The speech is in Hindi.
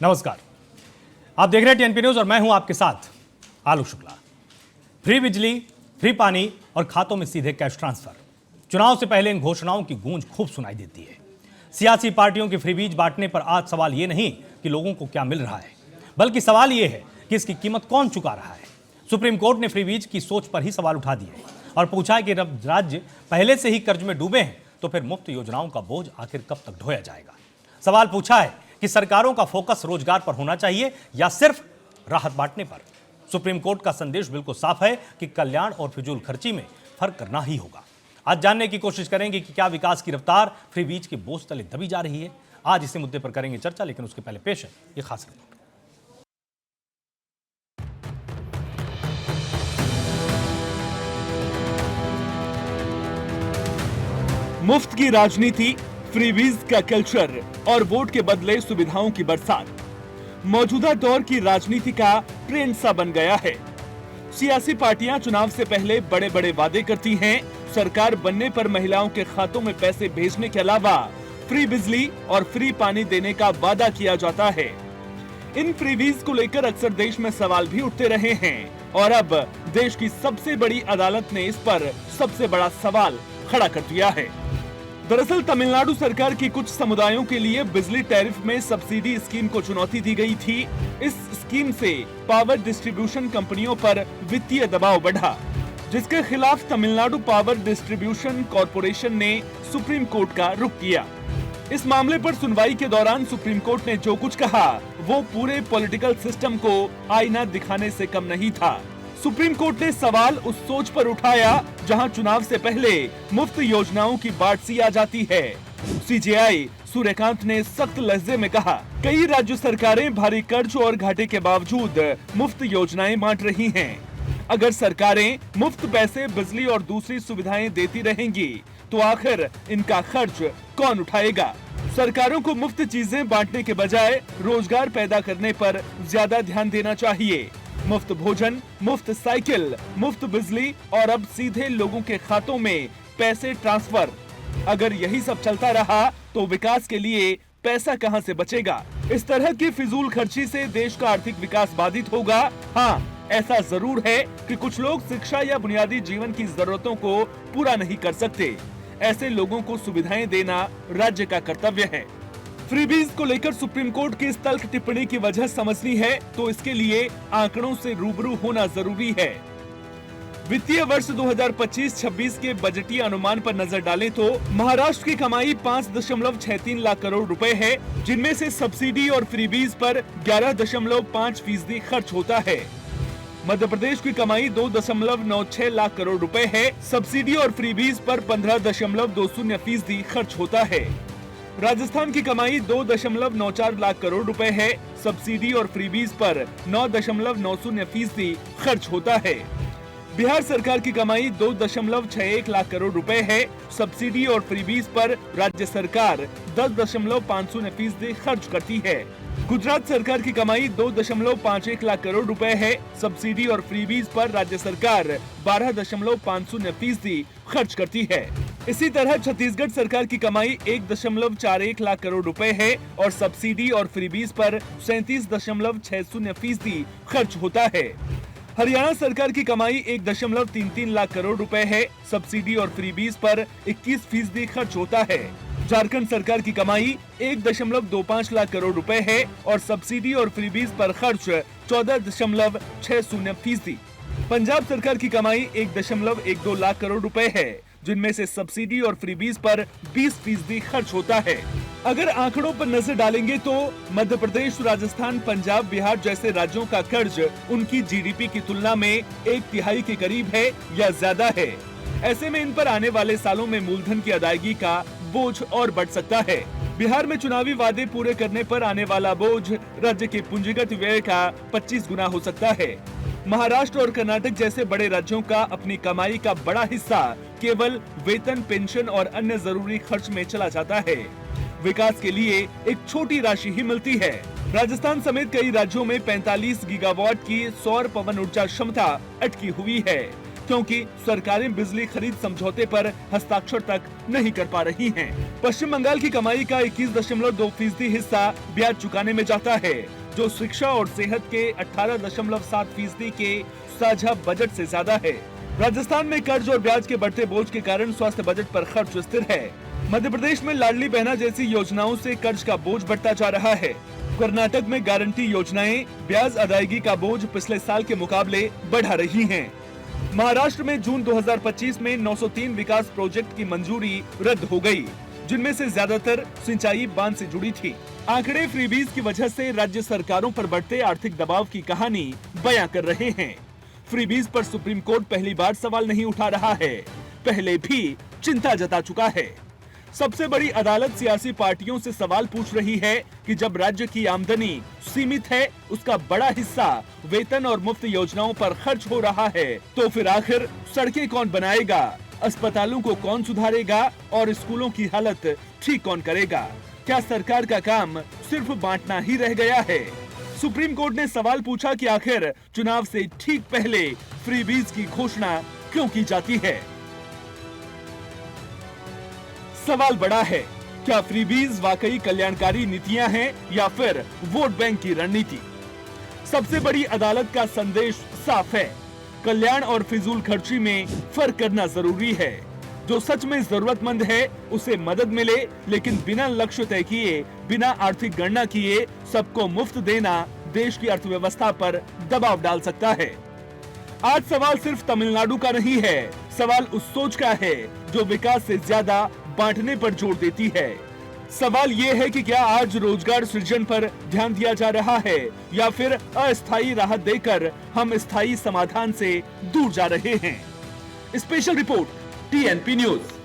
नमस्कार, आप देख रहे हैं टीएनपी न्यूज और मैं हूं आपके साथ आलोक शुक्ला। फ्री बिजली, फ्री पानी और खातों में सीधे कैश ट्रांसफर। चुनाव से पहले इन घोषणाओं की गूंज खूब सुनाई देती है। सियासी पार्टियों के फ्री बीज बांटने पर आज सवाल यह नहीं कि लोगों को क्या मिल रहा है, बल्कि सवाल यह है कि इसकी कीमत कौन चुका रहा है। सुप्रीम कोर्ट ने फ्री बीज की सोच पर ही सवाल उठा दिए और पूछा है कि जब राज्य पहले से ही कर्ज में डूबे हैं तो फिर मुफ्त योजनाओं का बोझ आखिर कब तक ढोया जाएगा। सवाल पूछा है कि सरकारों का फोकस रोजगार पर होना चाहिए या सिर्फ राहत बांटने पर। सुप्रीम कोर्ट का संदेश बिल्कुल साफ है कि कल्याण और फिजूल खर्ची में फर्क करना ही होगा। आज जानने की कोशिश करेंगे कि क्या विकास की रफ्तार फ्री बीज के बोझ तले दबी जा रही है। आज इसी मुद्दे पर करेंगे चर्चा, लेकिन उसके पहले पेश है ये खास रिपोर्ट। मुफ्त की राजनीति, फ्रीबीज का कल्चर और वोट के बदले सुविधाओं की बरसात मौजूदा दौर की राजनीति का ट्रेंड सा बन गया है। सियासी पार्टियां चुनाव से पहले बड़े बड़े वादे करती हैं। सरकार बनने पर महिलाओं के खातों में पैसे भेजने के अलावा फ्री बिजली और फ्री पानी देने का वादा किया जाता है। इन फ्रीबीज को लेकर अक्सर देश में सवाल भी उठते रहे हैं और अब देश की सबसे बड़ी अदालत ने इस पर सबसे बड़ा सवाल खड़ा कर दिया है। दरअसल तमिलनाडु सरकार की कुछ समुदायों के लिए बिजली टैरिफ में सब्सिडी स्कीम को चुनौती दी गई थी। इस स्कीम से पावर डिस्ट्रीब्यूशन कंपनियों पर वित्तीय दबाव बढ़ा, जिसके खिलाफ तमिलनाडु पावर डिस्ट्रीब्यूशन कॉरपोरेशन ने सुप्रीम कोर्ट का रुख किया। इस मामले पर सुनवाई के दौरान सुप्रीम कोर्ट ने जो कुछ कहा वो पूरे पॉलिटिकल सिस्टम को आईना दिखाने से कम नहीं था। सुप्रीम कोर्ट ने सवाल उस सोच पर उठाया जहां चुनाव से पहले मुफ्त योजनाओं की बाढ़ सी आ जाती है। सीजेआई सूर्यकांत ने सख्त लहजे में कहा, कई राज्य सरकारें भारी कर्ज और घाटे के बावजूद मुफ्त योजनाएं बांट रही हैं। अगर सरकारें मुफ्त पैसे, बिजली और दूसरी सुविधाएं देती रहेंगी तो आखिर इनका खर्च कौन उठाएगा। सरकारों को मुफ्त चीजें बांटने के बजाय रोजगार पैदा करने पर ज्यादा ध्यान देना चाहिए। मुफ्त भोजन, मुफ्त साइकिल, मुफ्त बिजली और अब सीधे लोगों के खातों में पैसे ट्रांसफर। अगर यही सब चलता रहा तो विकास के लिए पैसा कहां से बचेगा। इस तरह की फिजूल खर्ची से देश का आर्थिक विकास बाधित होगा। हाँ, ऐसा जरूर है कि कुछ लोग शिक्षा या बुनियादी जीवन की जरूरतों को पूरा नहीं कर सकते। ऐसे लोगों को सुविधाएं देना राज्य का कर्तव्य है। फ्रीबीज को लेकर सुप्रीम कोर्ट की इस तल्ख टिप्पणी की वजह समझनी है तो इसके लिए आंकड़ों से रूबरू होना जरूरी है। वित्तीय वर्ष 2025-26 के बजटीय अनुमान पर नजर डालें तो महाराष्ट्र की कमाई 5.63 लाख करोड़ रुपए है, जिनमें से सब्सिडी और फ्रीबीज पर 11.5% खर्च होता है। मध्य प्रदेश की कमाई 2.96 लाख करोड़ रुपए है, सब्सिडी और फ्रीबीज पर 15.20% खर्च होता है। राजस्थान की कमाई 2.94 लाख करोड़ रुपए है, सब्सिडी और फ्रीबीज पर 9.90% खर्च होता है। बिहार सरकार की कमाई 2.61 लाख करोड़ रुपए है, सब्सिडी और फ्रीबीज पर राज्य सरकार 10.50% खर्च करती है। गुजरात सरकार की कमाई 2.51 लाख करोड़ रुपए है, सब्सिडी और फ्रीबीज पर राज्य सरकार 12.50% खर्च करती है। इसी तरह छत्तीसगढ़ सरकार की कमाई 1.41 लाख करोड़ रुपए है और सब्सिडी और फ्रीबीज पर 37.60% खर्च होता है। हरियाणा सरकार की कमाई 1.33 लाख करोड़ रुपए है, सब्सिडी और फ्रीबीज पर 21% खर्च होता है। झारखंड सरकार की कमाई 1.25 लाख करोड़ रुपए है और सब्सिडी और फ्रीबीज पर खर्च 14.60%। पंजाब सरकार की कमाई 1.12 लाख करोड़ रुपए है, जिनमें से सब्सिडी और फ्रीबीज पर 20% खर्च होता है। अगर आंकड़ों पर नजर डालेंगे तो मध्य प्रदेश, राजस्थान, पंजाब, बिहार जैसे राज्यों का कर्ज उनकी जीडीपी की तुलना में 1/3 के करीब है या ज्यादा है। ऐसे में इन पर आने वाले सालों में मूलधन की अदायगी का बोझ और बढ़ सकता है। बिहार में चुनावी वादे पूरे करने पर आने वाला बोझ राज्य के पूंजीगत व्यय का 25 गुना हो सकता है। महाराष्ट्र और कर्नाटक जैसे बड़े राज्यों का अपनी कमाई का बड़ा हिस्सा केवल वेतन, पेंशन और अन्य जरूरी खर्च में चला जाता है। विकास के लिए एक छोटी राशि ही मिलती है। राजस्थान समेत कई राज्यों में 45 गीगावाट की सौर पवन ऊर्जा क्षमता अटकी हुई है। क्योंकि सरकारें बिजली खरीद समझौते पर हस्ताक्षर तक नहीं कर पा रही हैं। पश्चिम बंगाल की कमाई का 21.2% हिस्सा ब्याज चुकाने में जाता है, जो शिक्षा और सेहत के 18.7% के साझा बजट से ज्यादा है। राजस्थान में कर्ज और ब्याज के बढ़ते बोझ के कारण स्वास्थ्य बजट पर खर्च स्थिर है। मध्य प्रदेश में लाडली बहना जैसी योजनाओं से कर्ज का बोझ बढ़ता जा रहा है। कर्नाटक में गारंटी योजनाएं ब्याज अदायगी का बोझ पिछले साल के मुकाबले बढ़ा रही हैं। महाराष्ट्र में जून 2025 में 903 विकास प्रोजेक्ट की मंजूरी रद्द हो गई, जिनमें से ज्यादातर सिंचाई बांध से जुड़ी थी। आंकड़े फ्रीबीज की वजह से राज्य सरकारों पर बढ़ते आर्थिक दबाव की कहानी बयां कर रहे हैं। फ्रीबीज पर सुप्रीम कोर्ट पहली बार सवाल नहीं उठा रहा है, पहले भी चिंता जता चुका है। सबसे बड़ी अदालत सियासी पार्टियों से सवाल पूछ रही है कि जब राज्य की आमदनी सीमित है, उसका बड़ा हिस्सा वेतन और मुफ्त योजनाओं पर खर्च हो रहा है, तो फिर आखिर सड़कें कौन बनाएगा, अस्पतालों को कौन सुधारेगा और स्कूलों की हालत ठीक कौन करेगा? क्या सरकार का काम सिर्फ बांटना ही रह गया है? सुप्रीम कोर्ट ने सवाल पूछा कि आखिर चुनाव से ठीक पहले फ्रीबीज की घोषणा क्यों की जाती है। सवाल बड़ा है, क्या फ्रीबीज वाकई कल्याणकारी नीतियां हैं या फिर वोट बैंक की रणनीति? सबसे बड़ी अदालत का संदेश साफ है, कल्याण और फिजूल खर्ची में फर्क करना जरूरी है। जो सच में जरूरतमंद है उसे मदद मिले, लेकिन बिना लक्ष्य तय किए, बिना आर्थिक गणना किए सबको मुफ्त देना देश की अर्थव्यवस्था पर दबाव डाल सकता है। आज सवाल सिर्फ तमिलनाडु का नहीं है, सवाल उस सोच का है जो विकास से ज्यादा बांटने पर जोर देती है। सवाल ये है कि क्या आज रोजगार सृजन पर ध्यान दिया जा रहा है या फिर अस्थायी राहत देकर हम स्थायी समाधान से दूर जा रहे हैं। Special report TNP news.